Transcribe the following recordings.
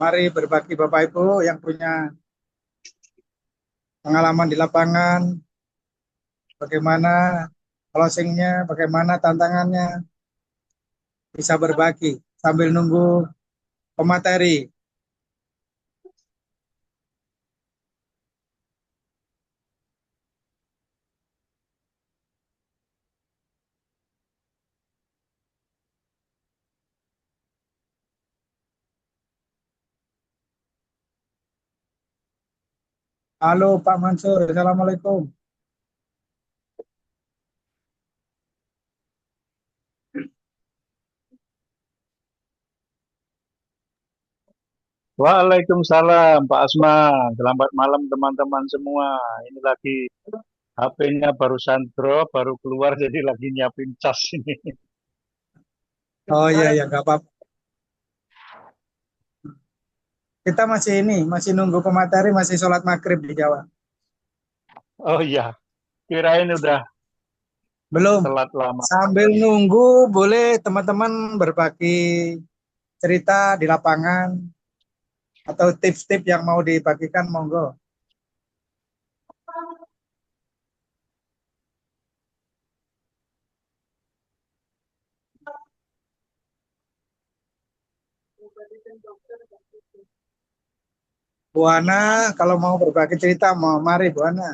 Mari berbagi Bapak Ibu yang punya pengalaman di lapangan, bagaimana closingnya, bagaimana tantangannya, bisa berbagi sambil nunggu pemateri. Halo Pak Mansur, Assalamualaikum. Waalaikumsalam Pak Asma. Selamat malam teman-teman semua. Ini lagi HP-nya barusan drop, baru keluar jadi lagi nyiapin cas ini. Oh iya, ya nggak apa-apa. Kita masih masih nunggu pemateri, masih sholat maghrib di Jawa. Oh iya, kirain udah Belum. telat lama. Sambil nunggu, boleh teman-teman berbagi cerita di lapangan atau tips-tips yang mau dibagikan, monggo. Bu Ana, kalau mau berbagi cerita, mau mari Bu Ana.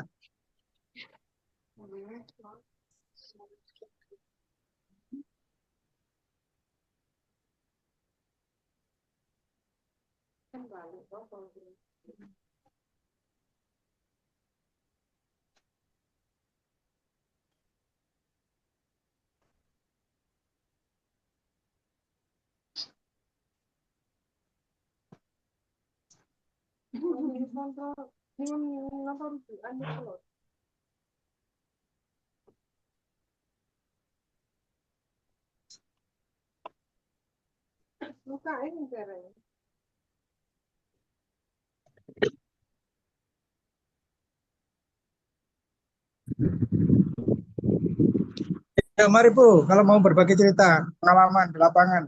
Ya, mari Bu, kalau mau berbagi cerita, pengalaman di lapangan,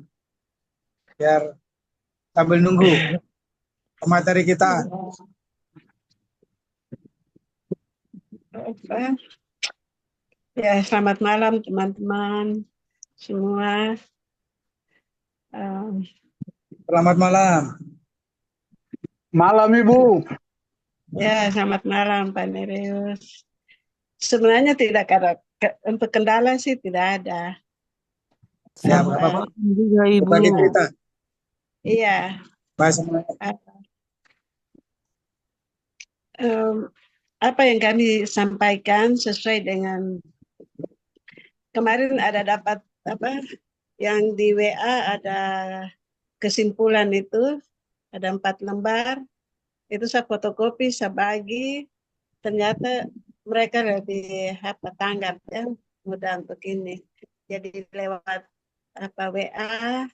biar sambil nunggu pemateri kita. Apa? Ya, selamat malam teman-teman semua. Um, Selamat malam. Malam Ibu. ya, selamat malam Pak Nereus. Sebenarnya tidak ada untuk kendala sih tidak ada. Ya, nggak apa-apa. Apa? Juga Ibu. Berbagi cerita. Iya. Bahas semuanya. Um, apa yang kami sampaikan sesuai dengan kemarin ada dapat apa yang di WA ada kesimpulan itu ada 4 lembar itu saya fotokopi saya bagi ternyata mereka lebih apa tanggap ya mudah untuk ini jadi lewat apa WA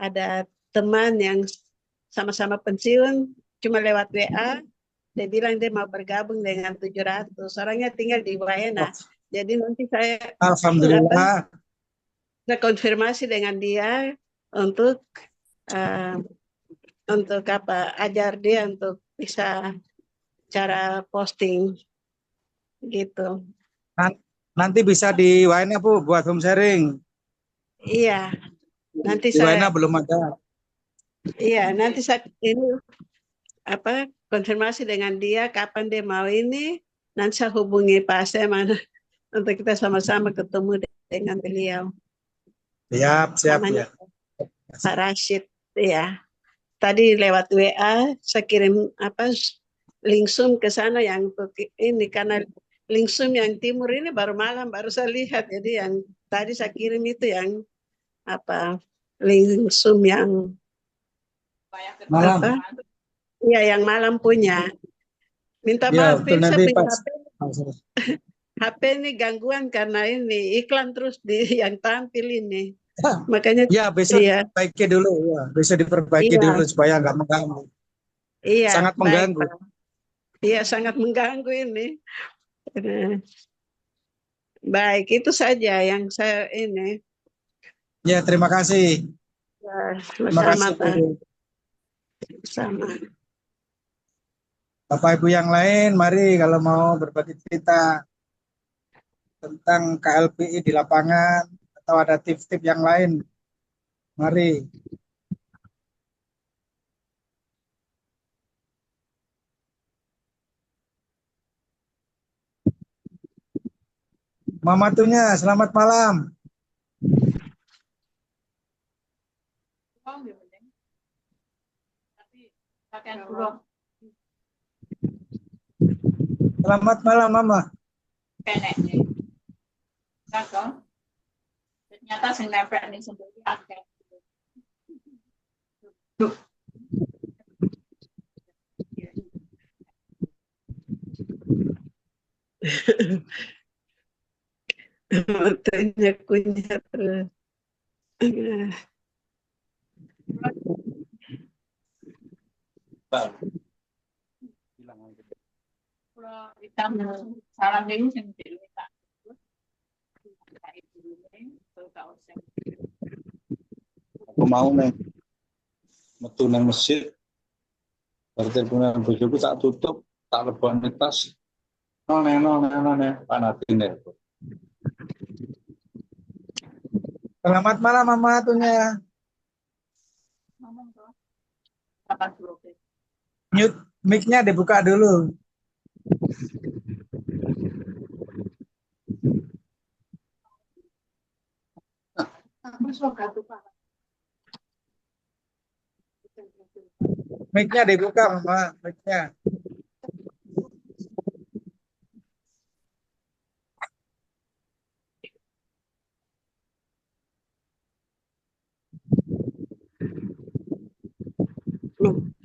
ada teman yang sama-sama pensiun cuma lewat WA dia bilang dia mau bergabung dengan 700 orangnya tinggal di Waena jadi nanti saya apa Alhamdulillah. saya konfirmasi dengan dia untuk uh, untuk apa ajar dia untuk bisa cara posting gitu. Nanti bisa di Waina Bu buat home sharing. Iya, nanti Di saya Waina belum ada. nanti saya ini apa konfirmasi dengan dia kapan dia mau ini nanti saya hubungi Pak Seman untuk kita sama-sama ketemu dengan beliau. Siap, siap Namanya ya. Pak Rashid ya. Tadi lewat WA saya kirim apa link Zoom ke sana yang untuk ini karena link Zoom yang timur ini baru malam baru saya lihat jadi yang tadi saya kirim itu yang apa link Zoom yang Malam. apa iya yang malam punya minta Ya, maaf betul ini saya nanti punya Pak. HP ini gangguan karena ini iklan terus di yang tampil ini makanya Ya, besok iya diperbaiki dulu ya. Besok diperbaiki iya dulu supaya nggak mengganggu. iya Sangat baik mengganggu. Pak iya sangat mengganggu ini. Nah, baik itu saja yang saya ini Ya, terima kasih. ya, Terima kasih sama-sama Bu. Pak sama. Bapak Ibu yang lain, mari kalau mau berbagi cerita tentang KLPI di lapangan atau ada tips-tips yang lain, mari. Mamatunya, selamat malam. Selamat malam, Mama. Ternyata sing nempel ning sendiri akeh. Matanya kunyat. Kula itam salam deui sing diminta. Aku mau nih metu nang masjid, bar teleponan bojoku tak tutup, tak lebokne tas. None, panatin deh. Selamat malam, Mamatunya. Ngomong to. Kapan bro? Mute mic-nya dibuka dulu. Aku sok gatu Pak. Mic-nya dibuka, Mama. Mic-nya.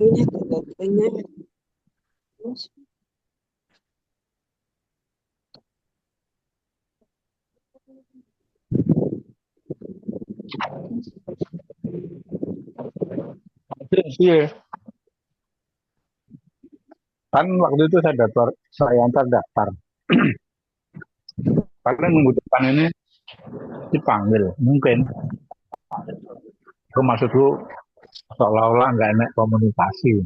Punya katanya. Iya, kan waktu itu saya antar daftar. Karena nunggu depan ini dipanggil, mungkin. Itu maksudku seolah-olah nggak enak komunikasi.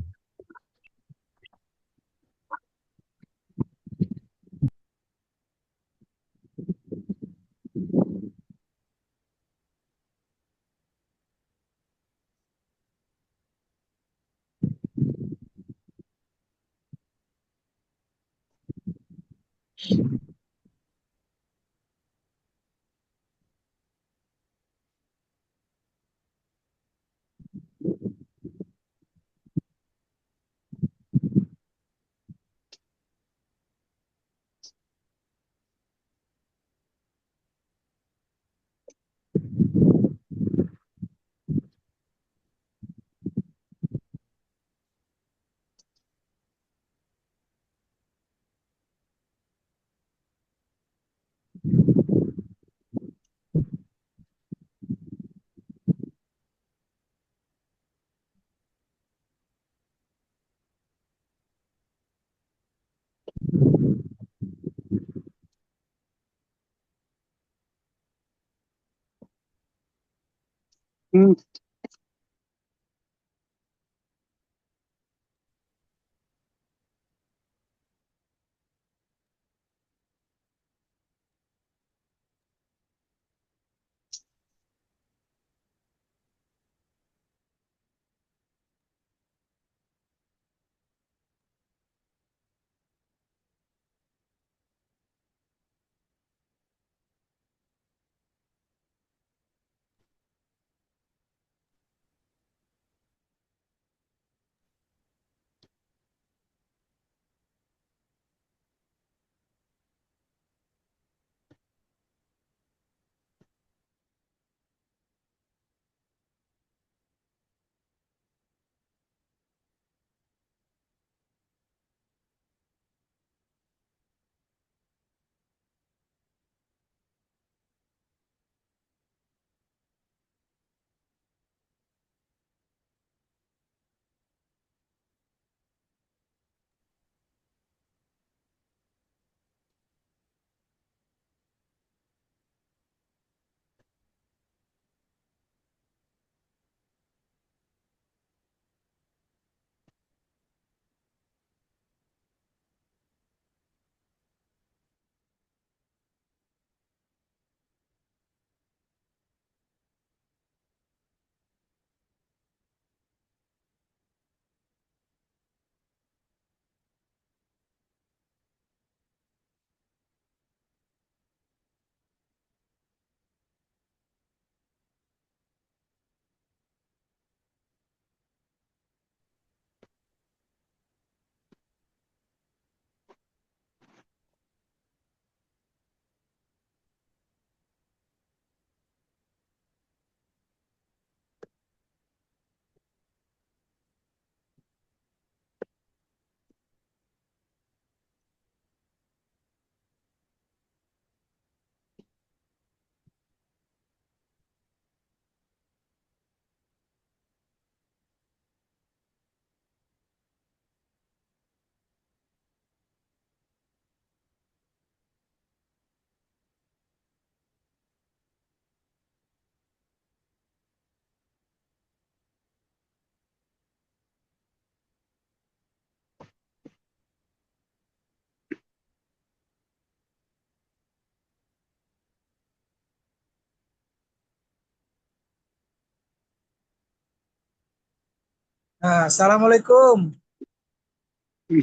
Assalamualaikum.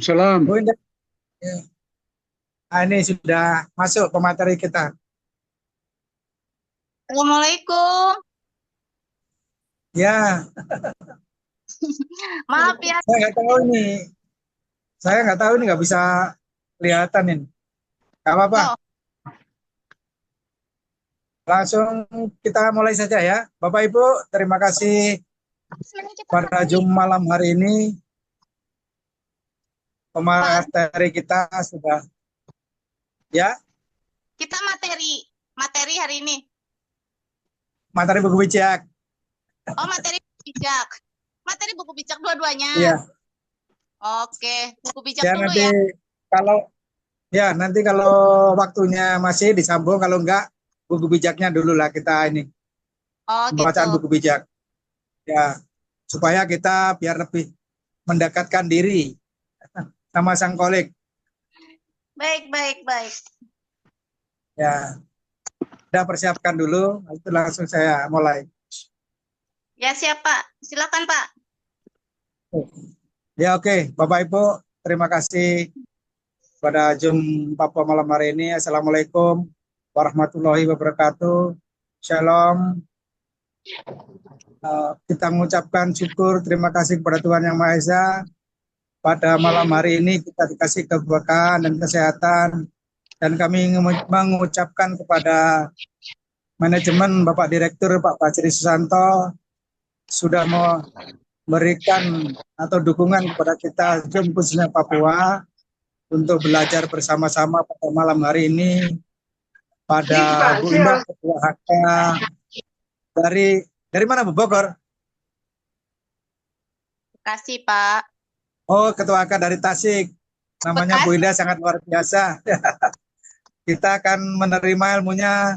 Salam. Bu Indah. Ya. Ini sudah masuk pemateri kita. Assalamualaikum. Ya, Maaf ya. saya nggak tahu ini. Saya nggak tahu ini nggak bisa kelihatan ini. Nggak apa-apa. Loh, Langsung kita mulai saja ya. Bapak Ibu, terima kasih sebenarnya kita pada materi. Zoom malam hari ini. Pemateri kita sudah ya, Kita materi hari ini. materi buku bijak. Oh, materi buku bijak. Materi buku bijak dua-duanya. Iya. Oke, buku bijak Ya dulu nanti ya. kalau nanti kalau waktunya masih disambung, kalau enggak buku bijaknya dulu lah kita ini Oh, pembacaan gitu. buku bijak. Ya, supaya kita biar lebih mendekatkan diri sama sang kolik. Baik. Ya, udah persiapkan dulu, itu langsung saya mulai. Ya, siap, Pak. Silakan, Pak. Ya oke, Bapak Ibu, terima kasih pada Zoom Papua malam hari ini. Assalamualaikum warahmatullahi wabarakatuh. Shalom. Kita mengucapkan syukur, terima kasih kepada Tuhan Yang Maha Esa. Pada malam hari ini kita dikasih keberkahan dan kesehatan. Dan kami mengucapkan kepada manajemen Bapak Direktur Pak Fajri Susanto sudah memberikan atau dukungan kepada kita Zoom khususnya Papua untuk belajar bersama-sama pada malam hari ini pada Bu Indah Ketua HK dari mana Bu Bogor? Kasih, Pak. Oh, Ketua HK dari Tasik. Namanya Bu Indah sangat luar biasa. Kita akan menerima ilmunya,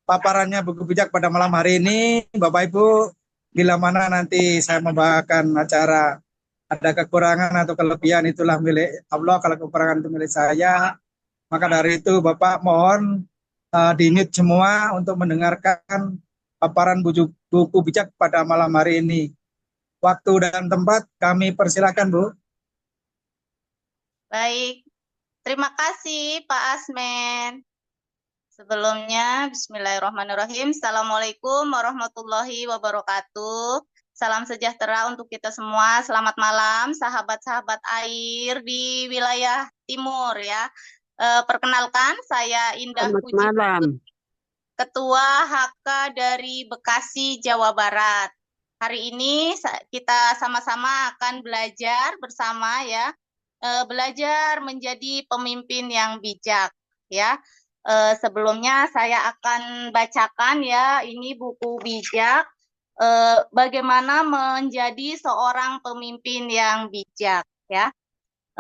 paparannya buku bijak pada malam hari ini. Bapak Ibu, bila mana nanti saya membawakan acara ada kekurangan atau kelebihan itulah milik Allah, kalau kekurangan itu milik saya. Maka dari itu Bapak mohon di-mute semua untuk mendengarkan paparan buku bijak pada malam hari ini. Waktu dan tempat kami persilakan, Bu. Baik. Terima kasih, Pak Asmen. Sebelumnya, bismillahirrahmanirrahim. Assalamualaikum warahmatullahi wabarakatuh. Salam sejahtera untuk kita semua. Selamat malam, sahabat-sahabat air di wilayah timur ya. Perkenalkan, saya Indah Selamat Puji, malam. Ketua HK dari Bekasi, Jawa Barat. Hari ini kita sama-sama akan belajar bersama ya, belajar menjadi pemimpin yang bijak ya. Sebelumnya saya akan bacakan ya, ini buku bijak, bagaimana menjadi seorang pemimpin yang bijak ya.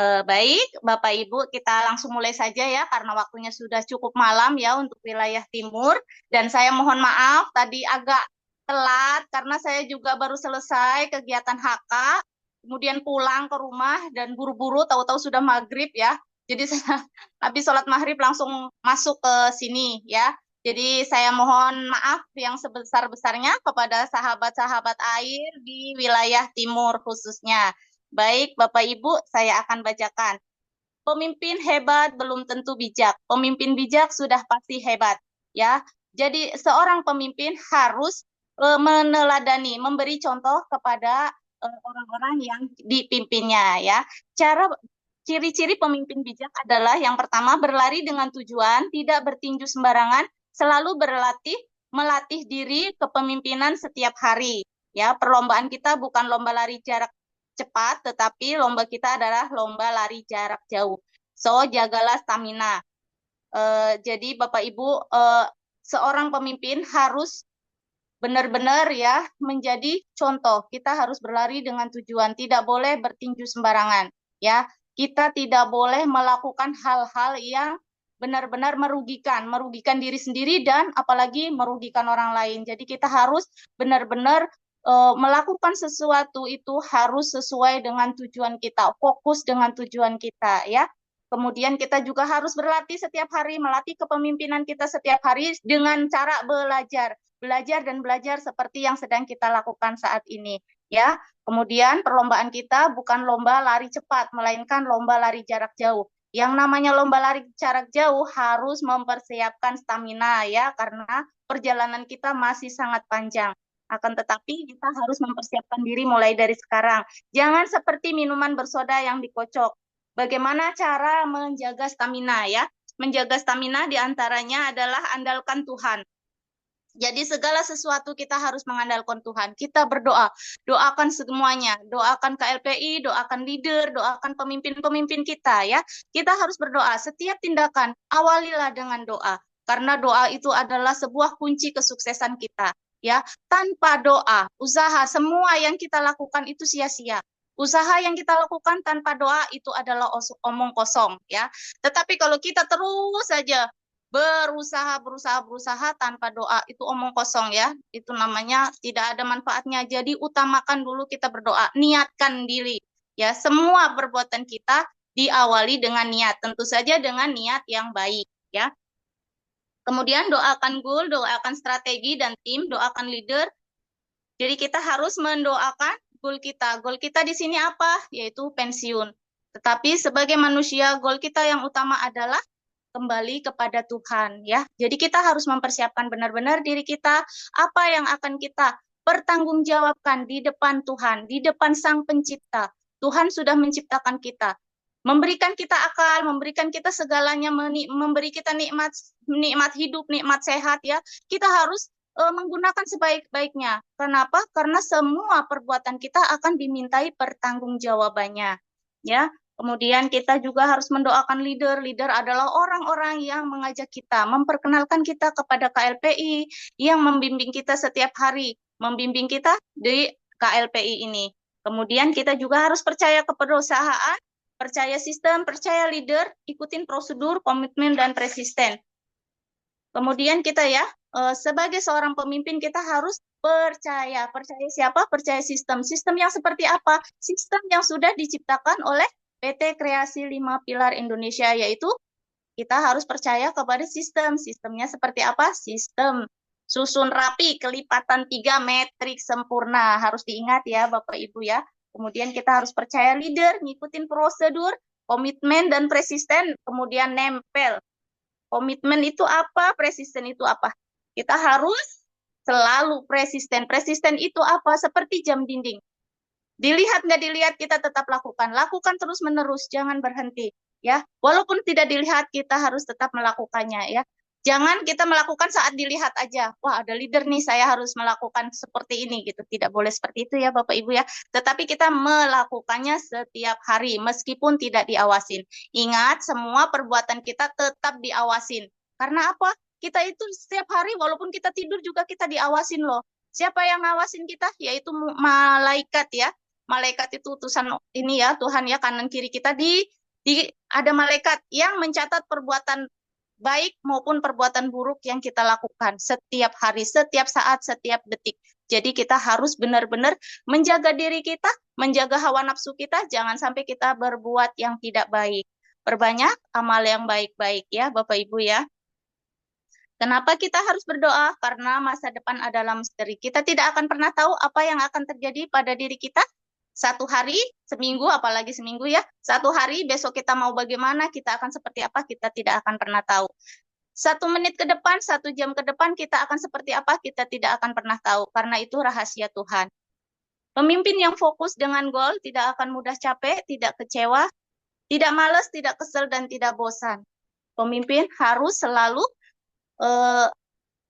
Baik, Bapak Ibu, kita langsung mulai saja ya, karena waktunya sudah cukup malam ya untuk wilayah timur. Dan saya mohon maaf tadi agak telat, karena saya juga baru selesai kegiatan HK, kemudian pulang ke rumah dan buru-buru, tahu-tahu sudah maghrib ya. Jadi saya habis sholat maghrib langsung masuk ke sini ya. Jadi saya mohon maaf yang sebesar-besarnya kepada sahabat-sahabat air di wilayah timur khususnya. Baik, Bapak Ibu, saya akan bacakan. Pemimpin hebat belum tentu bijak. Pemimpin bijak sudah pasti hebat, ya. Jadi seorang pemimpin harus meneladani, memberi contoh kepada orang-orang yang dipimpinnya, ya. Ciri-ciri pemimpin bijak adalah yang pertama, berlari dengan tujuan, tidak bertinju sembarangan, selalu melatih diri kepemimpinan setiap hari. Ya, perlombaan kita bukan lomba lari jarak cepat, tetapi lomba kita adalah lomba lari jarak jauh. So, jagalah stamina. Jadi Bapak Ibu, seorang pemimpin harus benar-benar ya menjadi contoh. Kita harus berlari dengan tujuan, tidak boleh bertinju sembarangan. Ya, kita tidak boleh melakukan hal-hal yang benar-benar merugikan diri sendiri dan apalagi merugikan orang lain. Jadi kita harus benar-benar melakukan sesuatu itu harus sesuai dengan tujuan kita, fokus dengan tujuan kita ya. Kemudian kita juga harus berlatih setiap hari, melatih kepemimpinan kita setiap hari dengan cara belajar dan belajar seperti yang sedang kita lakukan saat ini. ya. Kemudian perlombaan kita bukan lomba lari cepat, melainkan lomba lari jarak jauh. Yang namanya lomba lari jarak jauh harus mempersiapkan stamina ya, karena perjalanan kita masih sangat panjang. Akan tetapi kita harus mempersiapkan diri mulai dari sekarang. Jangan seperti minuman bersoda yang dikocok. Bagaimana cara menjaga stamina ya? Menjaga stamina diantaranya adalah andalkan Tuhan. Jadi segala sesuatu kita harus mengandalkan Tuhan. Kita berdoa, doakan semuanya, doakan KLPI, doakan leader, doakan pemimpin-pemimpin kita ya. Kita harus berdoa. Setiap tindakan awalilah dengan doa, karena doa itu adalah sebuah kunci kesuksesan kita ya. Tanpa doa, usaha semua yang kita lakukan itu sia-sia. Usaha yang kita lakukan tanpa doa itu adalah omong kosong ya. Tetapi kalau kita terus saja berusaha tanpa doa, itu omong kosong ya. Itu namanya tidak ada manfaatnya. Jadi utamakan dulu kita berdoa, niatkan diri ya. Semua perbuatan kita diawali dengan niat, tentu saja dengan niat yang baik ya. Kemudian doakan goal, doakan strategi dan tim, doakan leader. Jadi kita harus mendoakan goal kita. Goal kita di sini apa? Yaitu pensiun. Tetapi sebagai manusia, goal kita yang utama adalah kembali kepada Tuhan ya. Jadi kita harus mempersiapkan benar-benar diri kita, apa yang akan kita pertanggungjawabkan di depan Tuhan, di depan Sang Pencipta. Tuhan sudah menciptakan kita, memberikan kita akal, memberikan kita segalanya, memberi kita nikmat hidup, nikmat sehat ya. Kita harus menggunakan sebaik-baiknya. Kenapa? Karena semua perbuatan kita akan dimintai pertanggungjawabannya ya. Kemudian kita juga harus mendoakan leader. Leader adalah orang-orang yang mengajak kita, memperkenalkan kita kepada KLPI, yang membimbing kita setiap hari, membimbing kita di KLPI ini. Kemudian kita juga harus percaya kepada perusahaan, percaya sistem, percaya leader, ikutin prosedur, komitmen, dan persisten. Kemudian kita ya, sebagai seorang pemimpin kita harus percaya. Percaya siapa? Percaya sistem. Sistem yang seperti apa? Sistem yang sudah diciptakan oleh PT Kreasi 5 Pilar Indonesia, yaitu kita harus percaya kepada sistem. Sistemnya seperti apa? Sistem susun rapi, kelipatan 3, metrik sempurna. Harus diingat ya Bapak Ibu ya. Kemudian kita harus percaya leader, ngikutin prosedur, komitmen dan persisten, kemudian nempel. Komitmen itu apa? Persisten itu apa? Kita harus selalu persisten. Persisten itu apa? Seperti jam dinding. Dilihat nggak dilihat, kita tetap lakukan. Lakukan terus-menerus, jangan berhenti. Ya, walaupun tidak dilihat, kita harus tetap melakukannya. Ya, jangan kita melakukan saat dilihat aja. Wah, ada leader nih, saya harus melakukan seperti ini gitu. Tidak boleh seperti itu ya, Bapak Ibu ya. Tetapi kita melakukannya setiap hari, meskipun tidak diawasin. Ingat, semua perbuatan kita tetap diawasin. Karena apa? Kita itu setiap hari, walaupun kita tidur juga kita diawasin loh. Siapa yang ngawasin kita? Yaitu malaikat ya. Malaikat itu utusan ini ya, Tuhan ya, kanan kiri kita ada malaikat yang mencatat perbuatan baik maupun perbuatan buruk yang kita lakukan setiap hari, setiap saat, setiap detik. Jadi kita harus benar-benar menjaga diri kita, menjaga hawa nafsu kita, jangan sampai kita berbuat yang tidak baik. Perbanyak amal yang baik-baik ya Bapak Ibu ya. Kenapa kita harus berdoa? Karena masa depan adalah misteri. Kita tidak akan pernah tahu apa yang akan terjadi pada diri kita. Satu hari, seminggu, apalagi seminggu ya. Satu hari, besok kita mau bagaimana, kita akan seperti apa, kita tidak akan pernah tahu. 1 menit ke depan, 1 jam ke depan, kita akan seperti apa, kita tidak akan pernah tahu. Karena itu rahasia Tuhan. Pemimpin yang fokus dengan goal tidak akan mudah capek, tidak kecewa, tidak malas, tidak kesel, dan tidak bosan. Pemimpin harus selalu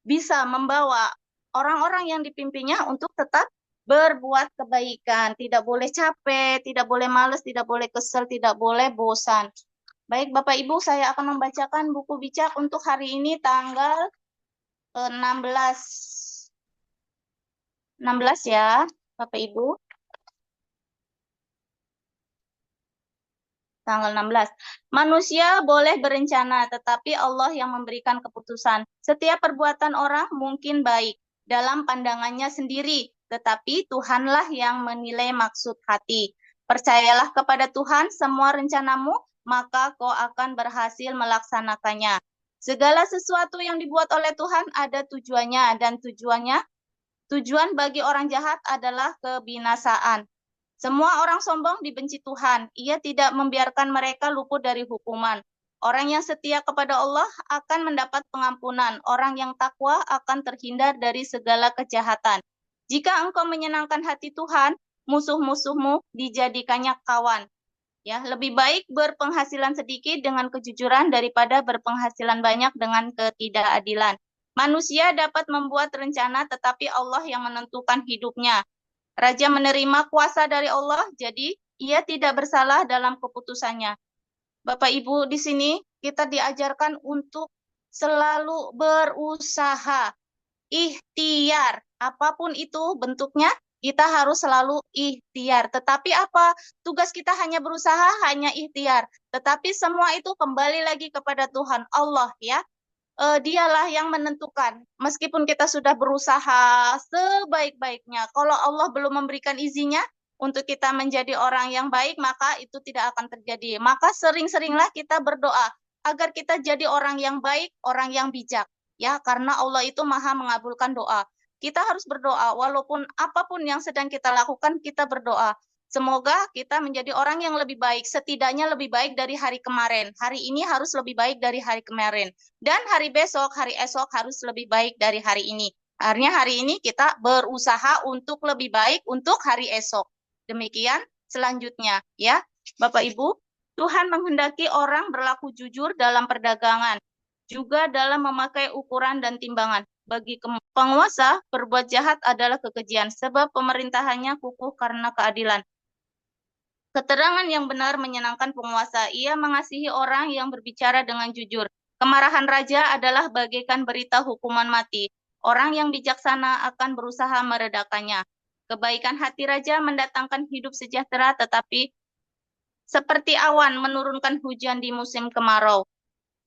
bisa membawa orang-orang yang dipimpinnya untuk tetap berbuat kebaikan. Tidak boleh capek, tidak boleh malas, tidak boleh kesel, tidak boleh bosan. Baik Bapak Ibu, saya akan membacakan buku bijak untuk hari ini tanggal 16 ya Bapak Ibu. Tanggal 16. Manusia boleh berencana, tetapi Allah yang memberikan keputusan. Setiap perbuatan orang mungkin baik dalam pandangannya sendiri, tetapi Tuhanlah yang menilai maksud hati. Percayalah kepada Tuhan semua rencanamu, maka kau akan berhasil melaksanakannya. Segala sesuatu yang dibuat oleh Tuhan ada tujuannya, dan tujuannya Tujuan bagi orang jahat adalah kebinasaan. Semua orang sombong dibenci Tuhan. Ia tidak membiarkan mereka luput dari hukuman. Orang yang setia kepada Allah akan mendapat pengampunan. Orang yang takwa akan terhindar dari segala kejahatan. Jika engkau menyenangkan hati Tuhan, musuh-musuhmu dijadikannya kawan. Ya, lebih baik berpenghasilan sedikit dengan kejujuran daripada berpenghasilan banyak dengan ketidakadilan. Manusia dapat membuat rencana, tetapi Allah yang menentukan hidupnya. Raja menerima kuasa dari Allah, jadi ia tidak bersalah dalam keputusannya. Bapak Ibu, di sini kita diajarkan untuk selalu berusaha, ikhtiar, apapun itu bentuknya, kita harus selalu ikhtiar. Tetapi apa? Tugas kita hanya berusaha, hanya ikhtiar. Tetapi semua itu kembali lagi kepada Tuhan Allah, ya. Dialah yang menentukan. Meskipun kita sudah berusaha sebaik-baiknya, kalau Allah belum memberikan izinnya untuk kita menjadi orang yang baik, maka itu tidak akan terjadi. Maka sering-seringlah kita berdoa agar kita jadi orang yang baik, orang yang bijak. Ya, karena Allah itu Maha mengabulkan doa. Kita harus berdoa, walaupun apapun yang sedang kita lakukan, kita berdoa. Semoga kita menjadi orang yang lebih baik, setidaknya lebih baik dari hari kemarin. Hari ini harus lebih baik dari hari kemarin. Dan hari besok, hari esok harus lebih baik dari hari ini. Artinya hari ini kita berusaha untuk lebih baik untuk hari esok. Demikian selanjutnya, ya. Bapak Ibu, Tuhan menghendaki orang berlaku jujur dalam perdagangan, juga dalam memakai ukuran dan timbangan. Bagi penguasa, berbuat jahat adalah kekejian, sebab pemerintahannya kukuh karena keadilan. Keterangan yang benar menyenangkan penguasa. Ia mengasihi orang yang berbicara dengan jujur. Kemarahan raja adalah bagaikan berita hukuman mati. Orang yang bijaksana akan berusaha meredakannya. Kebaikan hati raja mendatangkan hidup sejahtera, tetapi seperti awan menurunkan hujan di musim kemarau.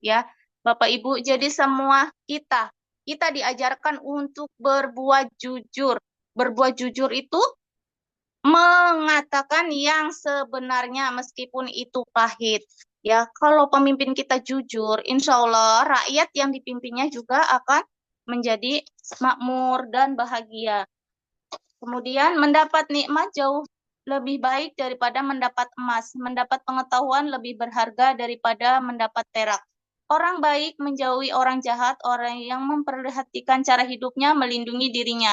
Ya, Bapak Ibu, jadi semua kita diajarkan untuk berbuat jujur. Berbuat jujur itu mengatakan yang sebenarnya meskipun itu pahit. Ya, kalau pemimpin kita jujur, insya Allah rakyat yang dipimpinnya juga akan menjadi makmur dan bahagia. Kemudian mendapat nikmat jauh lebih baik daripada mendapat emas. Mendapat pengetahuan lebih berharga daripada mendapat perak. Orang baik menjauhi orang jahat, orang yang memperhatikan cara hidupnya melindungi dirinya.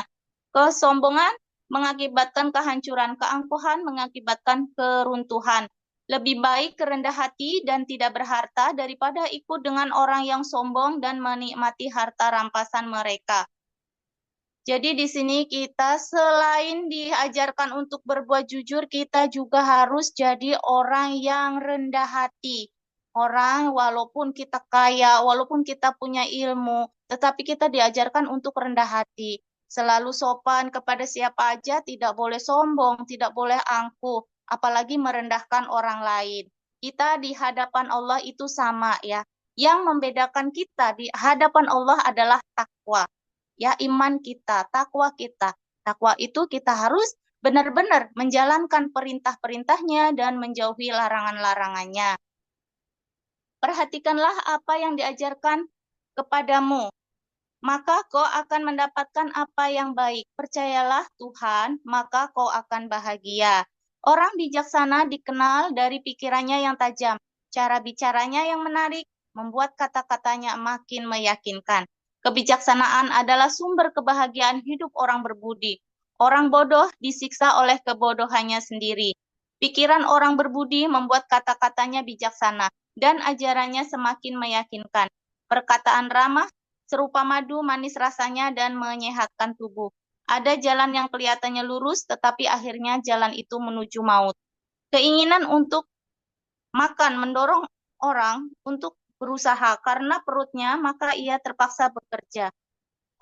Kesombongan mengakibatkan kehancuran, keangkuhan mengakibatkan keruntuhan. Lebih baik rendah hati dan tidak berharta daripada ikut dengan orang yang sombong dan menikmati harta rampasan mereka. Jadi di sini kita selain diajarkan untuk berbuat jujur, kita juga harus jadi orang yang rendah hati. Orang walaupun kita kaya, walaupun kita punya ilmu, tetapi kita diajarkan untuk rendah hati. Selalu sopan kepada siapa aja, tidak boleh sombong, tidak boleh angkuh, apalagi merendahkan orang lain. Kita di hadapan Allah itu sama, ya. Yang membedakan kita di hadapan Allah adalah takwa. Ya, iman kita, takwa kita. Takwa itu kita harus benar-benar menjalankan perintah-perintahnya dan menjauhi larangan-larangannya. Perhatikanlah apa yang diajarkan kepadamu, maka kau akan mendapatkan apa yang baik. Percayalah Tuhan, maka kau akan bahagia. Orang bijaksana dikenal dari pikirannya yang tajam. Cara bicaranya yang menarik, membuat kata-katanya makin meyakinkan. Kebijaksanaan adalah sumber kebahagiaan hidup orang berbudi. Orang bodoh disiksa oleh kebodohannya sendiri. Pikiran orang berbudi membuat kata-katanya bijaksana dan ajarannya semakin meyakinkan. Perkataan ramah serupa madu, manis rasanya dan menyehatkan tubuh. Ada jalan yang kelihatannya lurus, tetapi akhirnya jalan itu menuju maut. Keinginan untuk makan mendorong orang untuk berusaha karena perutnya, maka ia terpaksa bekerja.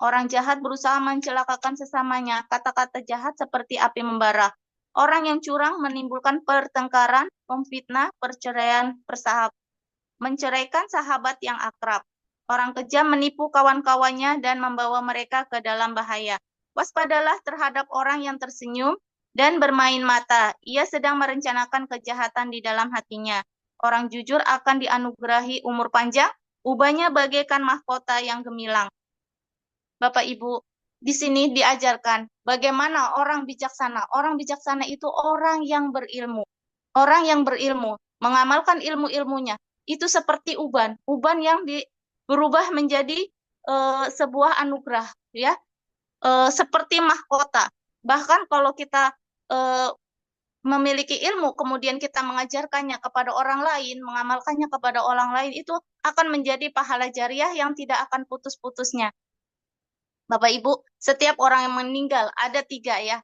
Orang jahat berusaha mencelakakan sesamanya. Kata-kata jahat seperti api membara. Orang yang curang menimbulkan pertengkaran, memfitnah, perceraian, menceraikan sahabat yang akrab. Orang kejam menipu kawan-kawannya dan membawa mereka ke dalam bahaya. Waspadalah terhadap orang yang tersenyum dan bermain mata. Ia sedang merencanakan kejahatan di dalam hatinya. Orang jujur akan dianugerahi umur panjang, ubahnya bagaikan mahkota yang gemilang. Bapak Ibu, di sini diajarkan bagaimana orang bijaksana. Orang bijaksana itu orang yang berilmu. Orang yang berilmu, mengamalkan ilmu-ilmunya. Itu seperti uban. Uban yang berubah menjadi sebuah anugerah, ya. Seperti mahkota. Bahkan kalau kita memiliki ilmu, kemudian kita mengajarkannya kepada orang lain, mengamalkannya kepada orang lain, itu akan menjadi pahala jariah yang tidak akan putus-putusnya. Bapak Ibu, setiap orang yang meninggal ada 3 ya.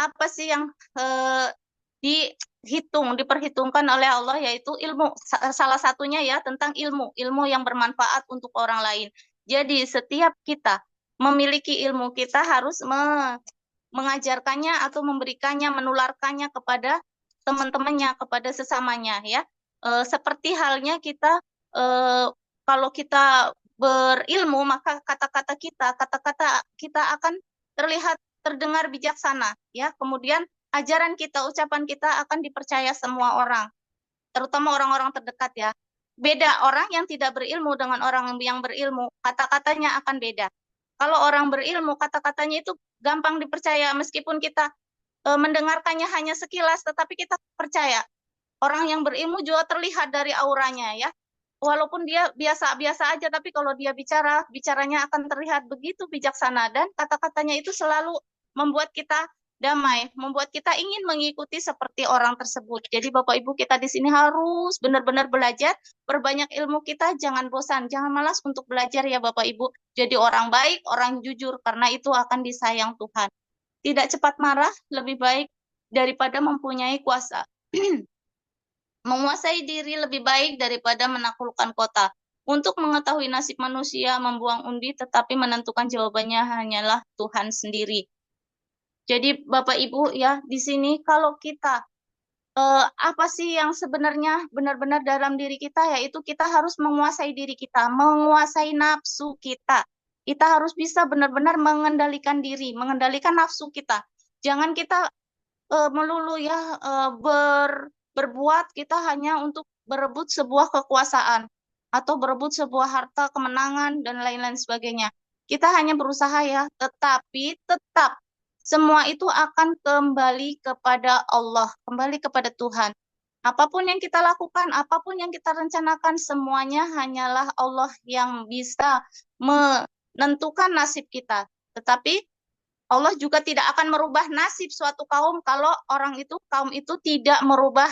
Apa sih yang diperhitungkan oleh Allah, yaitu ilmu. Salah satunya ya tentang ilmu yang bermanfaat untuk orang lain. Jadi setiap kita memiliki ilmu, kita harus mengajarkannya atau memberikannya, menularkannya kepada teman-temannya, kepada sesamanya ya. Seperti halnya kita kalau kita berilmu, maka kata-kata kita akan terdengar bijaksana ya. Kemudian ajaran kita, ucapan kita akan dipercaya semua orang, terutama orang-orang terdekat ya. Beda orang yang tidak berilmu dengan orang yang berilmu, kata-katanya akan beda. Kalau orang berilmu, kata-katanya itu gampang dipercaya, meskipun kita mendengarkannya hanya sekilas, tetapi kita percaya. Orang yang berilmu juga terlihat dari auranya ya. Walaupun dia biasa-biasa aja, tapi kalau dia bicaranya akan terlihat begitu bijaksana, dan kata-katanya itu selalu membuat kita damai, membuat kita ingin mengikuti seperti orang tersebut. Jadi Bapak Ibu, kita di sini harus benar-benar belajar, perbanyak ilmu kita, jangan bosan, jangan malas untuk belajar ya Bapak Ibu. Jadi orang baik, orang jujur, karena itu akan disayang Tuhan. Tidak cepat marah, lebih baik daripada mempunyai kuasa. Menguasai diri lebih baik daripada menaklukkan kota. Untuk mengetahui nasib manusia, membuang undi, tetapi menentukan jawabannya hanyalah Tuhan sendiri. Jadi Bapak Ibu ya, di sini kalau kita apa sih yang sebenarnya benar-benar dalam diri kita, yaitu kita harus menguasai diri kita, menguasai nafsu kita. Kita harus bisa benar-benar mengendalikan diri, mengendalikan nafsu kita. Jangan kita melulu ya berbuat kita hanya untuk berebut sebuah kekuasaan atau berebut sebuah harta, kemenangan dan lain-lain sebagainya. Kita hanya berusaha ya, tetapi tetap semua itu akan kembali kepada Allah, kembali kepada Tuhan. Apapun yang kita lakukan, apapun yang kita rencanakan, semuanya hanyalah Allah yang bisa menentukan nasib kita. Tetapi Allah juga tidak akan merubah nasib suatu kaum kalau kaum itu tidak merubah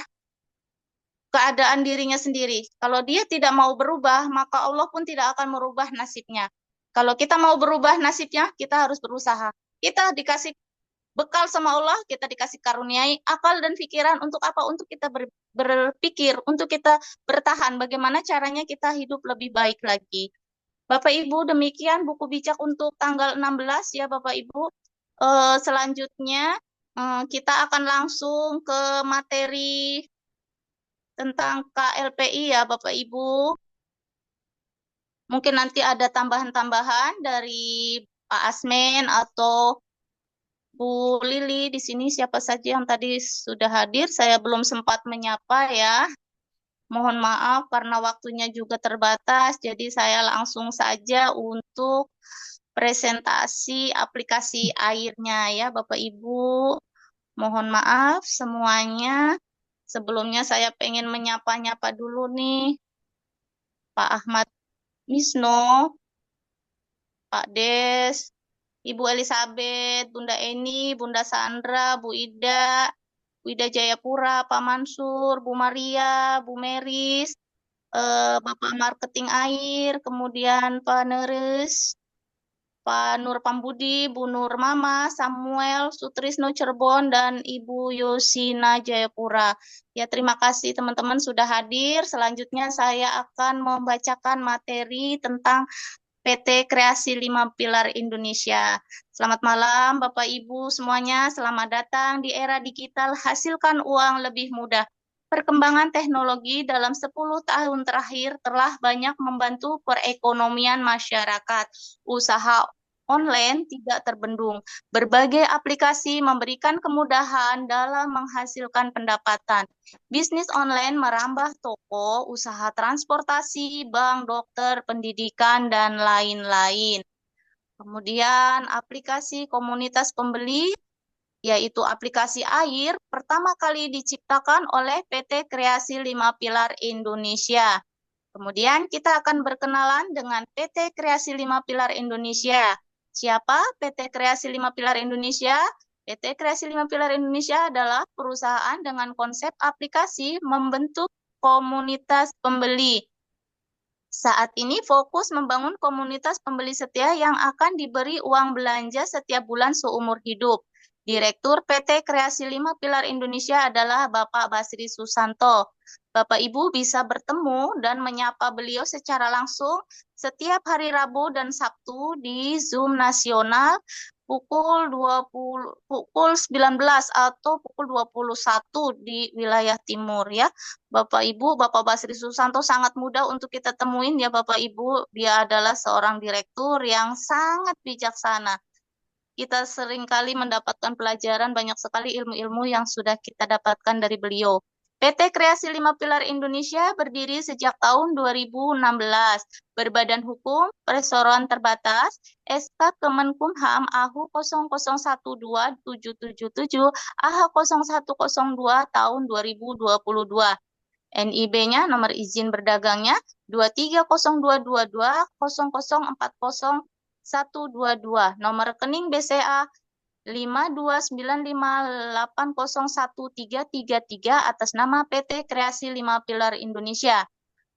keadaan dirinya sendiri. Kalau dia tidak mau berubah, maka Allah pun tidak akan merubah nasibnya. Kalau kita mau berubah nasibnya, kita harus berusaha. Kita dikasih bekal sama Allah, kita dikasih karuniai akal dan pikiran untuk apa? Untuk kita berpikir, untuk kita bertahan. Bagaimana caranya kita hidup lebih baik lagi. Bapak Ibu, demikian buku bijak untuk tanggal 16 ya Bapak Ibu. Selanjutnya kita akan langsung ke materi tentang KLPI ya Bapak Ibu. Mungkin nanti ada tambahan-tambahan dari Pak Asmen atau Bu Lili. Di sini siapa saja yang tadi sudah hadir, saya belum sempat menyapa ya. Mohon maaf karena waktunya juga terbatas, jadi saya langsung saja untuk presentasi aplikasi airnya ya Bapak Ibu. Mohon maaf semuanya. Sebelumnya saya pengen menyapa-nyapa dulu nih Pak Ahmad Misno, Pak Des, Ibu Elizabeth, Bunda Eni, Bunda Sandra, Bu Ida Jayapura, Pak Mansur, Bu Maria, Bu Meris, Bapak Marketing Air, kemudian Pak Neres, Pak Nur Pambudi, Bu Nur Mama, Samuel, Sutrisno Cirebon, dan Ibu Yosina Jayapura. Ya, terima kasih teman-teman sudah hadir. Selanjutnya saya akan membacakan materi tentang PT Kreasi 5 Pilar Indonesia. Selamat malam Bapak Ibu semuanya, selamat datang di era digital, hasilkan uang lebih mudah. Perkembangan teknologi dalam 10 tahun terakhir telah banyak membantu perekonomian masyarakat. Usaha online tidak terbendung. Berbagai aplikasi memberikan kemudahan dalam menghasilkan pendapatan. Bisnis online merambah toko, usaha transportasi, bank, dokter, pendidikan, dan lain-lain. Kemudian aplikasi komunitas pembeli, yaitu aplikasi air, pertama kali diciptakan oleh PT Kreasi 5 Pilar Indonesia. Kemudian kita akan berkenalan dengan PT Kreasi 5 Pilar Indonesia. Siapa PT Kreasi 5 Pilar Indonesia? PT Kreasi 5 Pilar Indonesia adalah perusahaan dengan konsep aplikasi membentuk komunitas pembeli. Saat ini fokus membangun komunitas pembeli setia yang akan diberi uang belanja setiap bulan seumur hidup. Direktur PT Kreasi 5 Pilar Indonesia adalah Bapak Basri Susanto. Bapak Ibu bisa bertemu dan menyapa beliau secara langsung setiap hari Rabu dan Sabtu di Zoom nasional pukul 19 atau pukul 21 di wilayah timur ya. Bapak Ibu, Bapak Basri Susanto sangat mudah untuk kita temuin ya Bapak Ibu. Dia adalah seorang direktur yang sangat bijaksana. Kita seringkali mendapatkan pelajaran, banyak sekali ilmu-ilmu yang sudah kita dapatkan dari beliau. PT Kreasi 5 Pilar Indonesia berdiri sejak tahun 2016, berbadan hukum, perseroan terbatas, SK Kemenkumham AHU 0012777, AH 0102 tahun 2022. NIB-nya, nomor izin berdagangnya 230220040122, nomor rekening BCA 52958013333 atas nama PT Kreasi 5 Pilar Indonesia.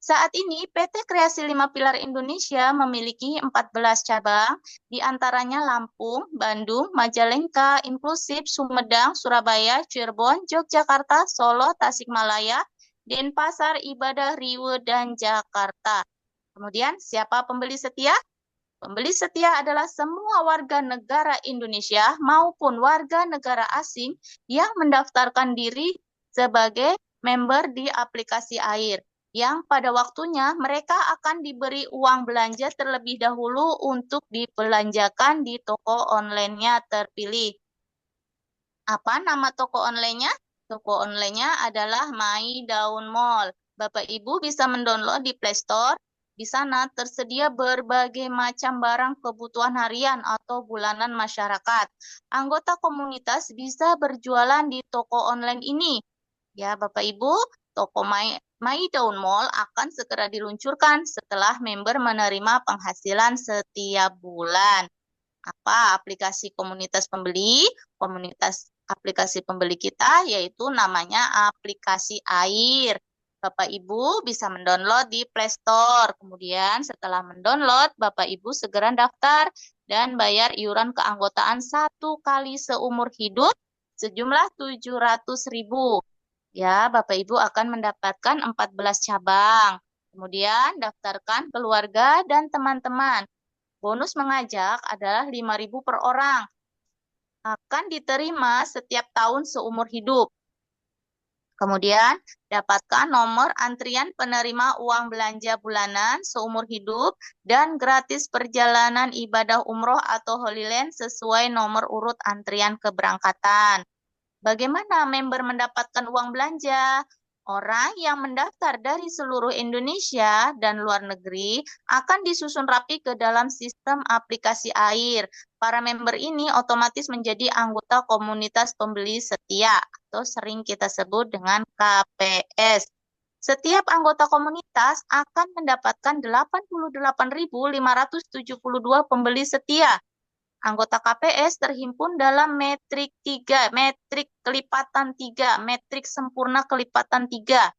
Saat ini PT Kreasi 5 Pilar Indonesia memiliki 14 cabang, di antaranya Lampung, Bandung, Majalengka, Inklusif, Sumedang, Surabaya, Cirebon, Yogyakarta, Solo, Tasikmalaya, Denpasar, Ibadah, Riau, dan Jakarta. Kemudian siapa pembeli setia? Pembeli setia adalah semua warga negara Indonesia maupun warga negara asing yang mendaftarkan diri sebagai member di aplikasi air, yang pada waktunya mereka akan diberi uang belanja terlebih dahulu untuk dibelanjakan di toko online-nya terpilih. Apa nama toko online-nya? Toko online-nya adalah My Daun Mall. Bapak Ibu bisa mendownload di Play Store. Di sana tersedia berbagai macam barang kebutuhan harian atau bulanan masyarakat. Anggota komunitas bisa berjualan di toko online ini. Ya, Bapak Ibu, toko My Daun Mall akan segera diluncurkan setelah member menerima penghasilan setiap bulan. Apa aplikasi komunitas pembeli? Komunitas aplikasi pembeli kita yaitu namanya aplikasi air. Bapak Ibu bisa mendownload di Play Store. Kemudian setelah mendownload, Bapak Ibu segera daftar dan bayar iuran keanggotaan 1 kali seumur hidup sejumlah 700.000. Ya, Bapak Ibu akan mendapatkan 14 cabang. Kemudian daftarkan keluarga dan teman-teman. Bonus mengajak adalah 5.000 per orang. Akan diterima setiap tahun seumur hidup. Kemudian, dapatkan nomor antrian penerima uang belanja bulanan seumur hidup dan gratis perjalanan ibadah umroh atau Holy Land sesuai nomor urut antrian keberangkatan. Bagaimana member mendapatkan uang belanja? Orang yang mendaftar dari seluruh Indonesia dan luar negeri akan disusun rapi ke dalam sistem aplikasi air. Para member ini otomatis menjadi anggota komunitas pembeli setia atau sering kita sebut dengan KPS. Setiap anggota komunitas akan mendapatkan 88.572 pembeli setia. Anggota KPS terhimpun dalam metrik 3, metrik kelipatan 3, metrik sempurna kelipatan 3.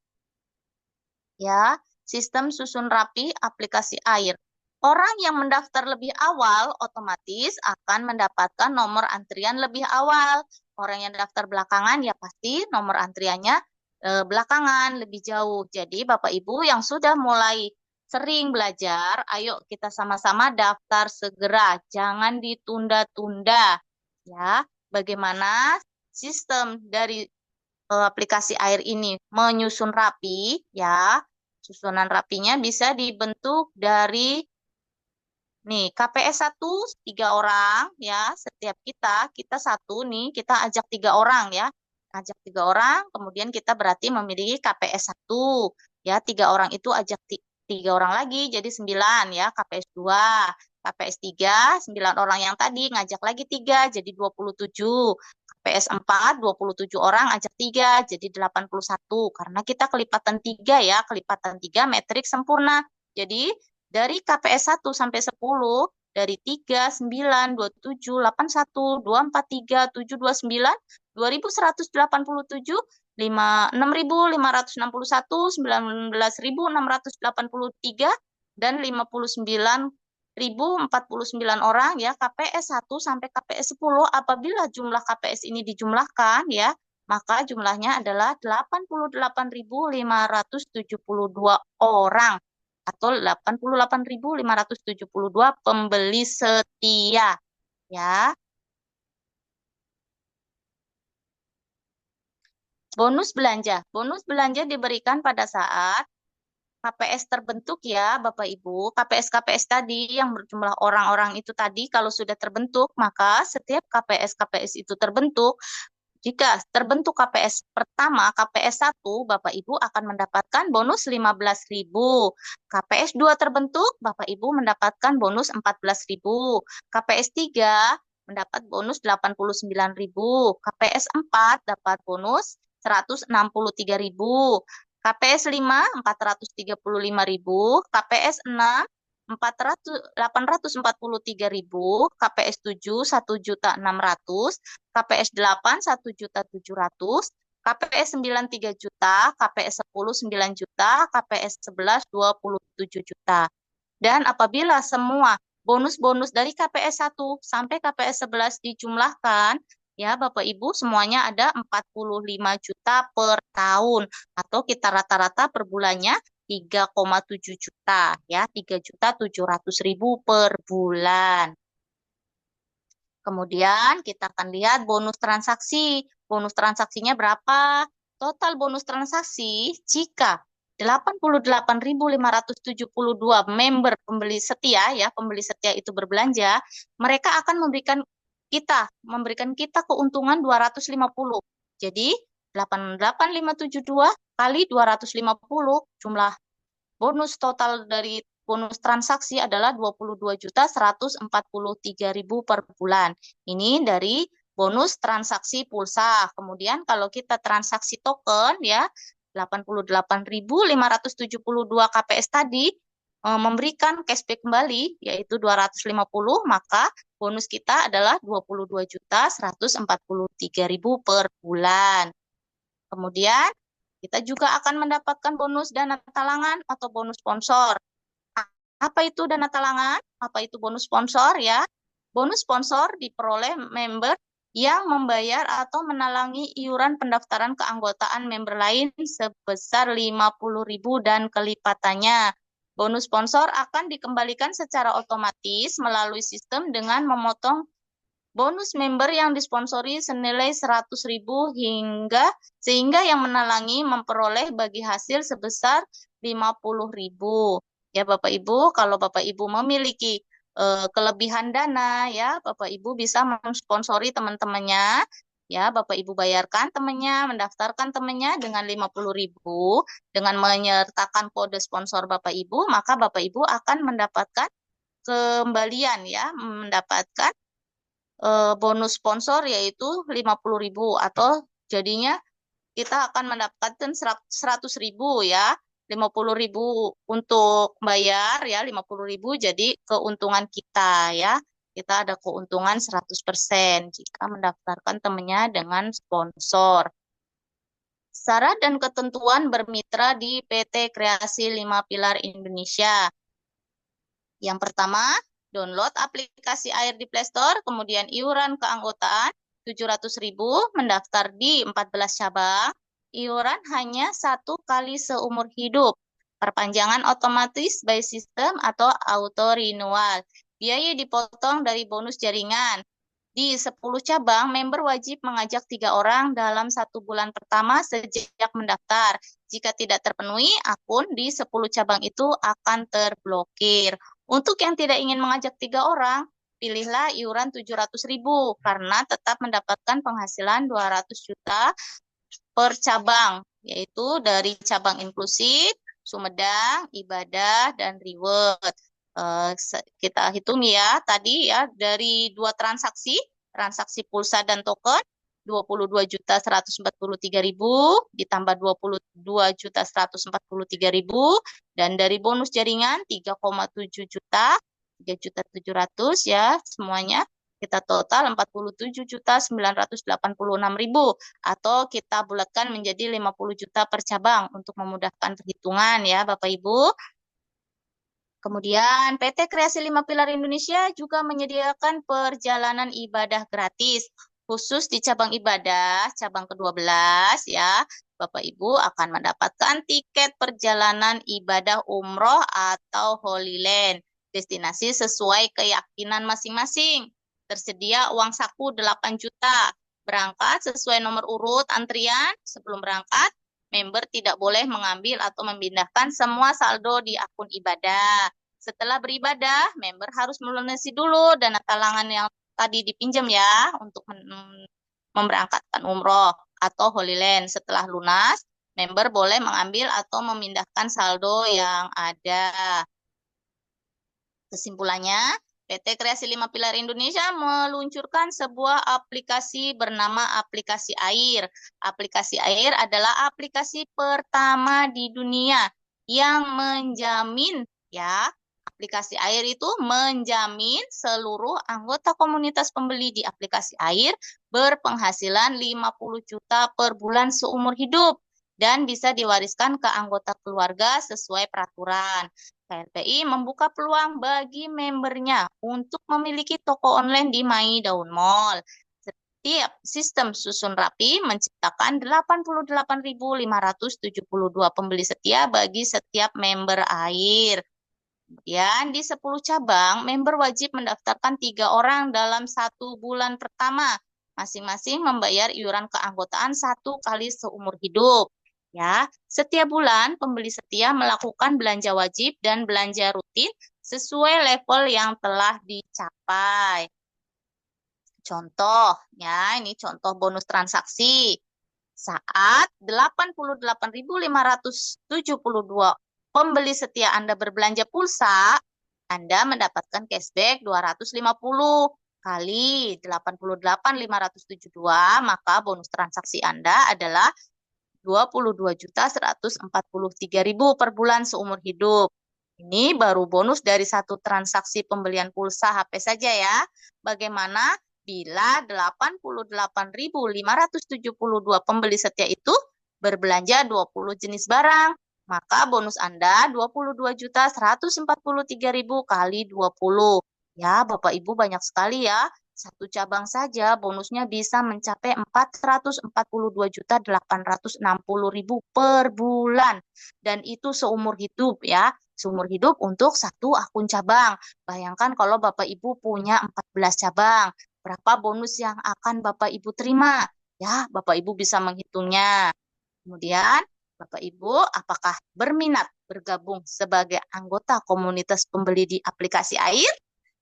Ya, sistem susun rapi aplikasi air. Orang yang mendaftar lebih awal otomatis akan mendapatkan nomor antrian lebih awal. Orang yang daftar belakangan ya pasti nomor antriannya belakangan, lebih jauh. Jadi Bapak Ibu yang sudah mulai sering belajar, ayo kita sama-sama daftar segera, jangan ditunda-tunda. Ya, bagaimana sistem dari aplikasi air ini menyusun rapi, ya. Susunan rapinya bisa dibentuk dari nih, KPS 1 3 orang ya, setiap kita satu nih, kita ajak 3 orang ya. Ajak 3 orang, kemudian kita berarti memiliki KPS 1 ya, 3 orang itu ajak 3 orang lagi jadi 9 ya, KPS 2. KPS 3, 9 orang yang tadi ngajak lagi 3, jadi 27. KPS 4, 27 orang ajak 3, jadi 81. Karena kita kelipatan 3 ya, kelipatan 3 metrik sempurna. Jadi dari KPS 1 sampai 10, dari 3, 9, 27, 81, 243, 729, 2187, 6.561, 19.683, dan 59.049 orang ya KPS 1 sampai KPS 10. Apabila jumlah KPS ini dijumlahkan ya, maka jumlahnya adalah 88.572 orang atau 88.572 pembeli setia ya. Bonus belanja. Bonus belanja diberikan pada saat KPS terbentuk ya Bapak Ibu. KPS-KPS tadi yang berjumlah orang-orang itu tadi kalau sudah terbentuk, maka setiap KPS-KPS itu terbentuk. Jika terbentuk KPS pertama, KPS 1, Bapak Ibu akan mendapatkan bonus 15.000. KPS 2 terbentuk, Bapak Ibu mendapatkan bonus 14.000. KPS 3 mendapat bonus 89.000. KPS 4 dapat bonus 163.000. KPS 5 435.000. KPS 6 843.000, KPS 7 1.600.000, KPS 8 1.700.000, KPS 9 3 juta, KPS 10 9 juta, KPS 11 27 juta. Dan apabila semua bonus-bonus dari KPS 1 sampai KPS 11 dijumlahkan, ya Bapak Ibu semuanya ada 45 juta per tahun atau kita rata-rata per bulannya 3,7 juta ya, 3.700.000 per bulan. Kemudian kita akan lihat bonus transaksi. Bonus transaksinya berapa? Total bonus transaksi jika 88.572 member pembeli setia ya, pembeli setia itu berbelanja, mereka akan memberikan kita keuntungan 250. Jadi 88.572 kali 250 jumlah bonus total dari bonus transaksi adalah 22.143.000 per bulan. Ini dari bonus transaksi pulsa. Kemudian kalau kita transaksi token ya 88.572 KPS tadi memberikan cashback kembali yaitu 250, maka bonus kita adalah 22.143.000 per bulan. Kemudian kita juga akan mendapatkan bonus dana talangan atau bonus sponsor. Apa itu dana talangan? Apa itu bonus sponsor ya? Bonus sponsor diperoleh member yang membayar atau menalangi iuran pendaftaran keanggotaan member lain sebesar 50.000 dan kelipatannya. Bonus sponsor akan dikembalikan secara otomatis melalui sistem dengan memotong bonus member yang disponsori senilai 100.000 sehingga yang menalangi memperoleh bagi hasil sebesar 50.000. Ya Bapak Ibu, kalau Bapak Ibu memiliki kelebihan dana ya, Bapak Ibu bisa mensponsori teman-temannya. Ya, Bapak Ibu bayarkan temannya, mendaftarkan temannya dengan 50.000 dengan menyertakan kode sponsor Bapak Ibu, maka Bapak Ibu akan mendapatkan kembalian ya, mendapatkan bonus sponsor yaitu 50.000 atau jadinya kita akan mendapatkan 100.000 ya, 50.000 untuk bayar ya, 50.000 jadi keuntungan kita ya. Kita ada keuntungan 100% jika mendaftarkan temannya dengan sponsor. Syarat dan ketentuan bermitra di PT Kreasi 5 Pilar Indonesia. Yang pertama, download aplikasi AIR di Play Store, kemudian iuran keanggotaan 700.000, mendaftar di 14 cabang, iuran hanya 1 kali seumur hidup, perpanjangan otomatis by system atau auto renewal, biaya dipotong dari bonus jaringan. Di 10 cabang, member wajib mengajak 3 orang dalam 1 bulan pertama sejak mendaftar. Jika tidak terpenuhi, akun di 10 cabang itu akan terblokir. Untuk yang tidak ingin mengajak 3 orang, pilihlah iuran 700.000 karena tetap mendapatkan penghasilan 200 juta per cabang, yaitu dari cabang inklusif, Sumedang, Ibadah, dan Reward. Kita hitung ya tadi ya dari dua transaksi pulsa dan token 22.143.000 ditambah 22.143.000 dan dari bonus jaringan 3,7 juta 3.700.000 ya semuanya kita total 47.986.000 atau kita bulatkan menjadi 50 juta per cabang untuk memudahkan perhitungan ya Bapak Ibu. Kemudian PT Kreasi 5 Pilar Indonesia juga menyediakan perjalanan ibadah gratis khusus di cabang ibadah, cabang ke-12 ya. Bapak Ibu akan mendapatkan tiket perjalanan ibadah umroh atau Holy Land. Destinasi sesuai keyakinan masing-masing. Tersedia uang saku 8 juta. Berangkat sesuai nomor urut antrian sebelum berangkat. Member tidak boleh mengambil atau memindahkan semua saldo di akun ibadah. Setelah beribadah, member harus melunasi dulu dana talangan yang tadi dipinjam ya untuk memberangkatkan umroh atau Holy Land. Setelah lunas, member boleh mengambil atau memindahkan saldo yang ada. Kesimpulannya, PT Kreasi 5 Pilar Indonesia meluncurkan sebuah aplikasi bernama aplikasi Air. Aplikasi Air adalah aplikasi pertama di dunia yang menjamin ya, aplikasi Air itu menjamin seluruh anggota komunitas pembeli di aplikasi Air berpenghasilan 50 juta per bulan seumur hidup dan bisa diwariskan ke anggota keluarga sesuai peraturan. KLPI membuka peluang bagi membernya untuk memiliki toko online di My Daun Mall. Setiap sistem susun rapi menciptakan 88.572 pembeli setia bagi setiap member Air. Kemudian di 10 cabang, member wajib mendaftarkan 3 orang dalam 1 bulan pertama. Masing-masing membayar iuran keanggotaan 1 kali seumur hidup. Ya, setiap bulan pembeli setia melakukan belanja wajib dan belanja rutin sesuai level yang telah dicapai. Contoh, ya, ini contoh bonus transaksi. Saat 88.572 pembeli setia Anda berbelanja pulsa, Anda mendapatkan cashback 250 kali 88.572, maka bonus transaksi Anda adalah 22.143.000 per bulan seumur hidup. Ini baru bonus dari 1 transaksi pembelian pulsa HP saja ya. Bagaimana bila 88.572 pembeli setia itu berbelanja 20 jenis barang? Maka bonus Anda 22.143.000 kali 20. Ya, Bapak Ibu banyak sekali ya. 1 cabang saja bonusnya bisa mencapai 442.860.000 per bulan. Dan itu seumur hidup ya. Seumur hidup untuk 1 akun cabang. Bayangkan kalau Bapak Ibu punya 14 cabang. Berapa bonus yang akan Bapak Ibu terima? Ya, Bapak Ibu bisa menghitungnya. Kemudian, Bapak Ibu apakah berminat bergabung sebagai anggota komunitas pembeli di aplikasi Air?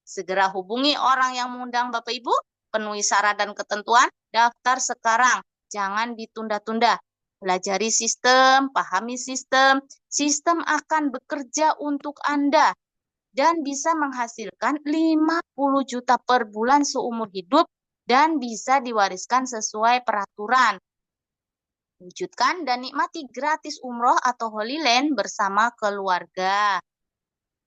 Segera hubungi orang yang mengundang Bapak Ibu, penuhi syarat dan ketentuan, daftar sekarang, jangan ditunda-tunda. Pelajari sistem, pahami sistem, sistem akan bekerja untuk Anda dan bisa menghasilkan 50 juta per bulan seumur hidup dan bisa diwariskan sesuai peraturan. Wujudkan dan nikmati gratis umroh atau Holy Land bersama keluarga.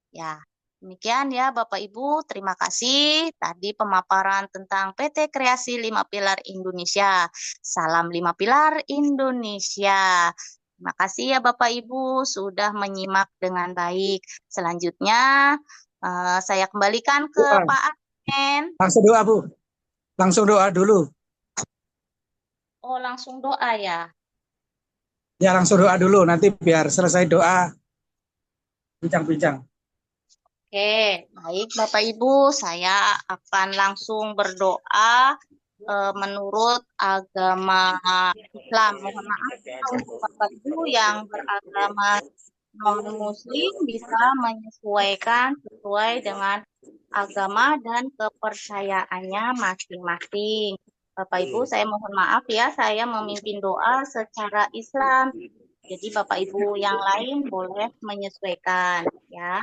Ya. Demikian ya Bapak Ibu, terima kasih. Tadi pemaparan tentang PT Kreasi 5 Pilar Indonesia. Salam 5 Pilar Indonesia. Terima kasih ya Bapak Ibu sudah menyimak dengan baik. Selanjutnya saya kembalikan ke Pak Admin. Langsung doa Bu. Langsung doa dulu. Oh langsung doa ya? Ya langsung doa dulu, nanti biar selesai doa bincang-bincang. Oke, baik Bapak Ibu, saya akan langsung berdoa menurut agama Islam. Mohon maaf untuk Bapak Ibu yang beragama non-Muslim bisa menyesuaikan sesuai dengan agama dan kepercayaannya masing-masing. Bapak Ibu, saya mohon maaf ya, saya memimpin doa secara Islam. Jadi Bapak Ibu yang lain boleh menyesuaikan ya.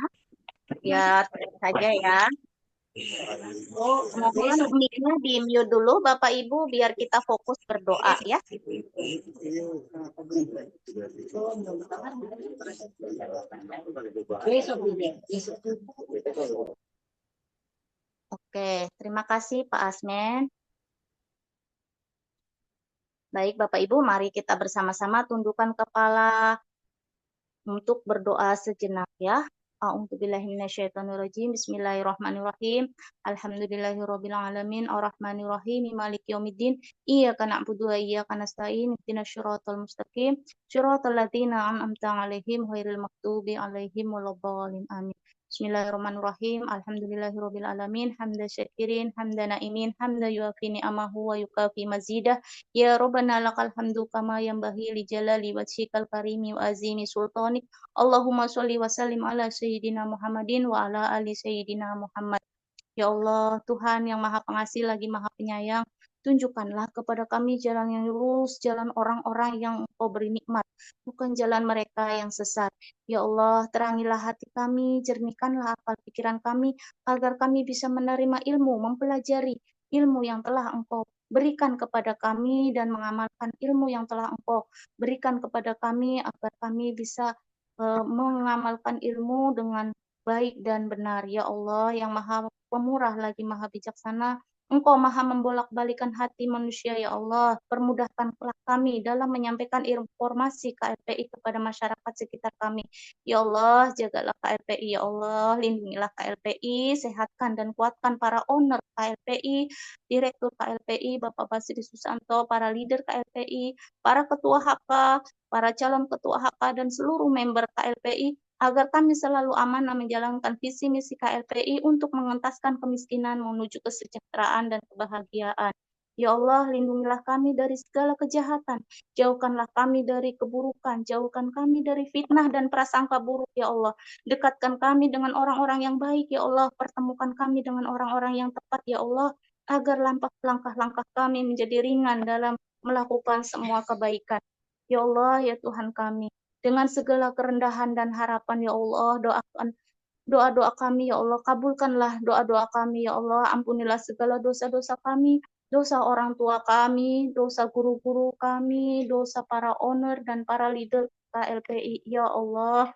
Ya, saja ya. Mohon mic-nya di-mute dulu Bapak Ibu biar kita fokus berdoa ya. Oke, terima kasih Pak Asmen. Baik Bapak Ibu, mari kita bersama-sama tundukkan kepala untuk berdoa sejenak ya. A'udzubillahi minasyaitonirrajim. Bismillahirrahmanirrahim. Alhamdulillahirabbil alamin arrahmanirrahim maliki yaumiddin. Iyyaka na'budu wa iyyaka nasta'in. Ihdinas siratal mustaqim. Siratal ladzina an'amta 'alaihim ghairil maghdubi 'alaihim waladdallin. Amin. Bismillahirrahmanirrahim. Alhamdulillahirabbil alamin. Hamda syakirin, hamda naimin, hamda yuafi ni'amahu wa yukafi mazidah. Ya Rabbana lakal hamdu kama yanbaghi li jalali wajhikal karimi wa azimi sultanik. Allahumma sholli wa sallim ala sayyidina Muhammadin wa ala ali sayyidina Muhammad. Ya Allah, Tuhan yang Maha Pengasih lagi Maha Penyayang, tunjukkanlah kepada kami jalan yang lurus, jalan orang-orang yang Engkau beri nikmat, bukan jalan mereka yang sesat. Ya Allah, terangilah hati kami, jernihkanlah akal pikiran kami, agar kami bisa menerima ilmu, mempelajari ilmu yang telah Engkau berikan kepada kami dan mengamalkan ilmu yang telah Engkau berikan kepada kami, agar kami bisa mengamalkan ilmu dengan baik dan benar. Ya Allah yang Maha Pemurah lagi Maha Bijaksana, Engkau Maha membolak-balikan hati manusia. Ya Allah, permudahkanlah kami dalam menyampaikan informasi KLPI kepada masyarakat sekitar kami. Ya Allah, jagalah KLPI. Ya Allah, lindungilah KLPI, sehatkan dan kuatkan para owner KLPI, Direktur KLPI, Bapak Basri Susanto, para leader KLPI, para ketua HK, para calon ketua HK, dan seluruh member KLPI, agar kami selalu amanah menjalankan visi misi KLPI untuk mengentaskan kemiskinan menuju kesejahteraan dan kebahagiaan. Ya Allah, lindungilah kami dari segala kejahatan, jauhkanlah kami dari keburukan, jauhkan kami dari fitnah dan prasangka buruk. Ya Allah, dekatkan kami dengan orang-orang yang baik. Ya Allah, pertemukan kami dengan orang-orang yang tepat. Ya Allah, agar langkah-langkah kami menjadi ringan dalam melakukan semua kebaikan. Ya Allah, ya Tuhan kami, dengan segala kerendahan dan harapan, ya Allah, doakan doa-doa kami, ya Allah, kabulkanlah doa-doa kami, ya Allah, ampunilah segala dosa-dosa kami, dosa orang tua kami, dosa guru-guru kami, dosa para owner dan para leader KLPI, ya Allah.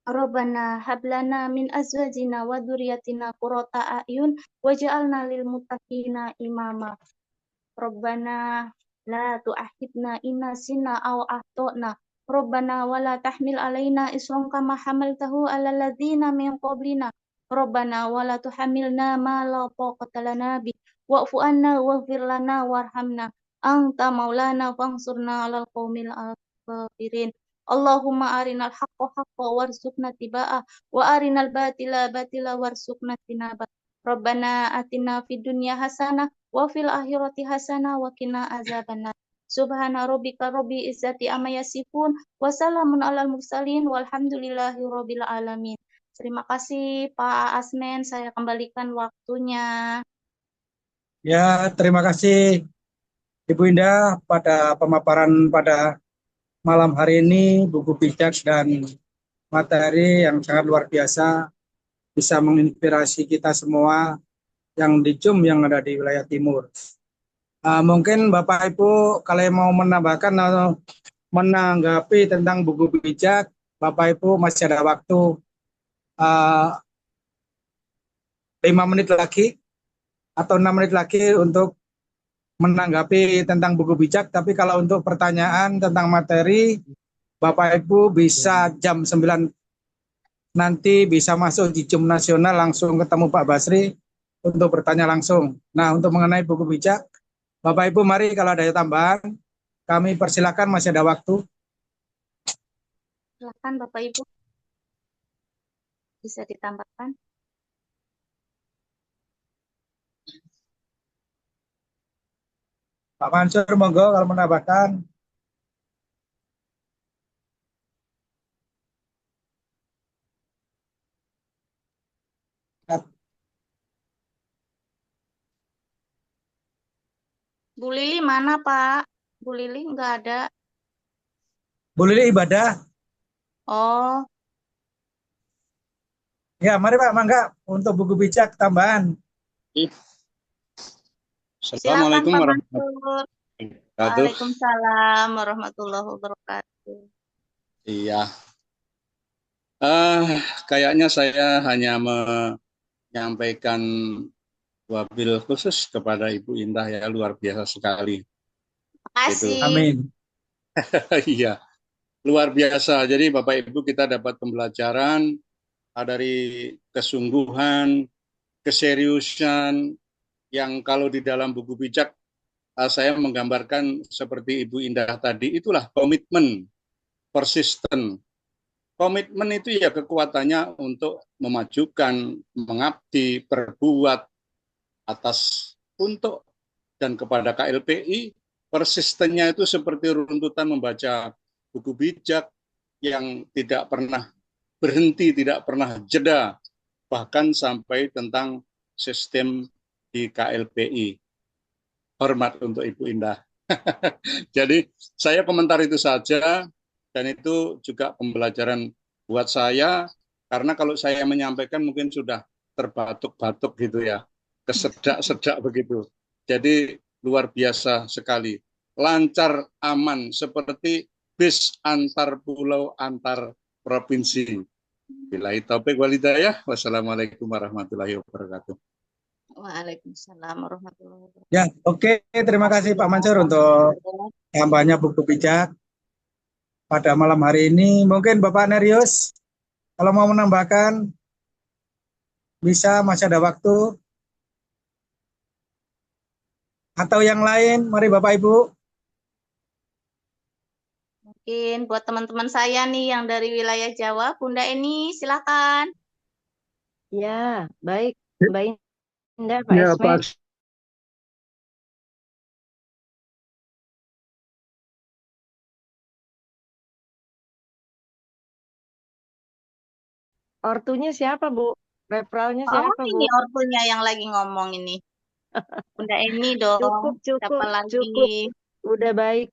Rabbana hablana min azwajina wa dzurriyyatina qurrata a'yun waj'alna lil muttaqina imama. Rabbana la tu'akhidna inna sinna aw akhtana. Rabbana wala tahmil alaina isran kama hamaltahu alal ladzina min qablina. Rabbana wala tuhammilna ma la taqata lana bi. Wa'fu anna waghfir lana warhamna. Anta maulana fansurna 'alal qaumil kafirin. Allahumma arinal haqqa haqqa warzuqna tiba'ah wa arinal batila batila warzuqna tinabah. Rabbana atina fid dunya hasanah wa fil akhirati hasanah wa qina azabannar. Subhana rabbika rabbil izzati amma yasifun wa salamun alal mursalin walhamdulillahi rabbil alamin. Terima kasih Pak Asmen, saya kembalikan waktunya. Ya, terima kasih Ibu Indah pada pemaparan pada malam hari ini, buku bijak dan materi yang sangat luar biasa, bisa menginspirasi kita semua yang di JUM yang ada di wilayah timur. Mungkin Bapak Ibu kalau mau menambahkan atau menanggapi tentang buku bijak, Bapak Ibu masih ada waktu 5 menit lagi atau 6 menit lagi untuk menanggapi tentang buku bijak. Tapi kalau untuk pertanyaan tentang materi, Bapak Ibu bisa jam 9 nanti bisa masuk di JUM Nasional langsung ketemu Pak Basri untuk bertanya langsung. Nah, untuk mengenai buku bijak, Bapak Ibu mari kalau ada tambahan, kami persilakan, masih ada waktu. Silakan Bapak Ibu. Bisa ditambahkan. Pak Mansur, monggo kalau menambahkan. Bu Lili mana Pak? Bu Lili nggak ada. Bu Lili ibadah. Oh, Ya, mari Pak, mangga untuk buku bijak tambahan. Silakan Assalamualaikum Pak warahmatullahi Mansur. wabarakatuh. Waalaikumsalam warahmatullahi wabarakatuh. Iya, kayaknya saya hanya menyampaikan wabil khusus kepada Ibu Indah ya, luar biasa sekali. Gitu. Makasih. Amin. Iya, luar biasa. Jadi Bapak Ibu kita dapat pembelajaran dari kesungguhan, keseriusan yang kalau di dalam buku bijak saya menggambarkan seperti Ibu Indah tadi, itulah komitmen, persisten. Komitmen itu ya kekuatannya untuk memajukan, mengabdi, berbuat atas, untuk, dan kepada KLPI. Persistennya itu seperti runtutan membaca buku bijak yang tidak pernah berhenti, tidak pernah jeda, bahkan sampai tentang sistem di KLPI. Hormat untuk Ibu Indah. Jadi saya komentar itu saja, dan itu juga pembelajaran buat saya, karena kalau saya menyampaikan mungkin sudah terbatuk-batuk gitu ya, kesedak-sedak begitu. Jadi luar biasa sekali, lancar, aman, seperti bis antar pulau, antar provinsi. Billahi taufik wal hidayah. Wassalamualaikum warahmatullahi wabarakatuh. Waalaikumsalam warahmatullahi wabarakatuh. Ya, oke. Terima kasih Pak Mansur untuk tambahnya buku bijak pada malam hari ini. Mungkin Bapak Nerius, kalau mau menambahkan, bisa, masih ada waktu. Atau yang lain, mari Bapak Ibu. Mungkin buat teman-teman saya nih yang dari wilayah Jawa, Bunda Eni, silakan. Ya, baik. Mbak Indah, Pak Ya, Esme. Pak. Ortunya siapa, Bu? Referralnya Oh, siapa, Bu? ini ortunya yang lagi ngomong ini. Bunda Eni dong. Cukup, Siapa cukup, lagi? cukup. Udah baik.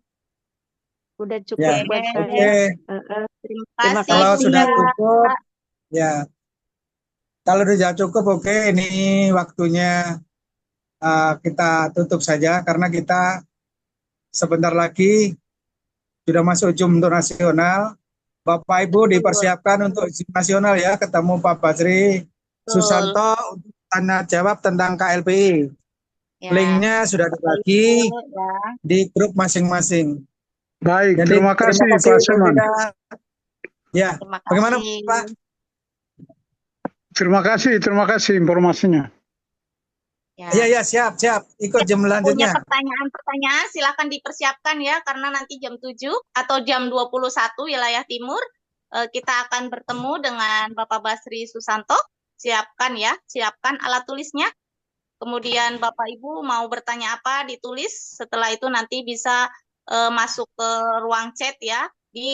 Udah cukup Ya, buat Oke. saya. Terima Terima kasih, kalau kasih. sudah Bunda. cukup, ya. Kalau sudah cukup, oke. Ini waktunya kita tutup saja karena kita sebentar lagi sudah masuk ujian untuk nasional. Bapak Ibu dipersiapkan untuk ujian nasional ya, ketemu Pak Basri Betul. Susanto untuk tanya jawab tentang KLPI. Ya. Linknya sudah dibagi Ya. di grup masing-masing. Baik, Jadi terima kasih Pak Bu Seman. Dina. Ya, Terima bagaimana kasih. Pak? Terima kasih informasinya. Iya, ya, siap. Ikut jam Punya selanjutnya. pertanyaan-pertanyaan silakan dipersiapkan ya, karena nanti jam 7 atau jam 21 wilayah timur kita akan bertemu dengan Bapak Basri Susanto. Siapkan ya, siapkan alat tulisnya. Kemudian Bapak Ibu mau bertanya apa ditulis, setelah itu nanti bisa masuk ke ruang chat ya.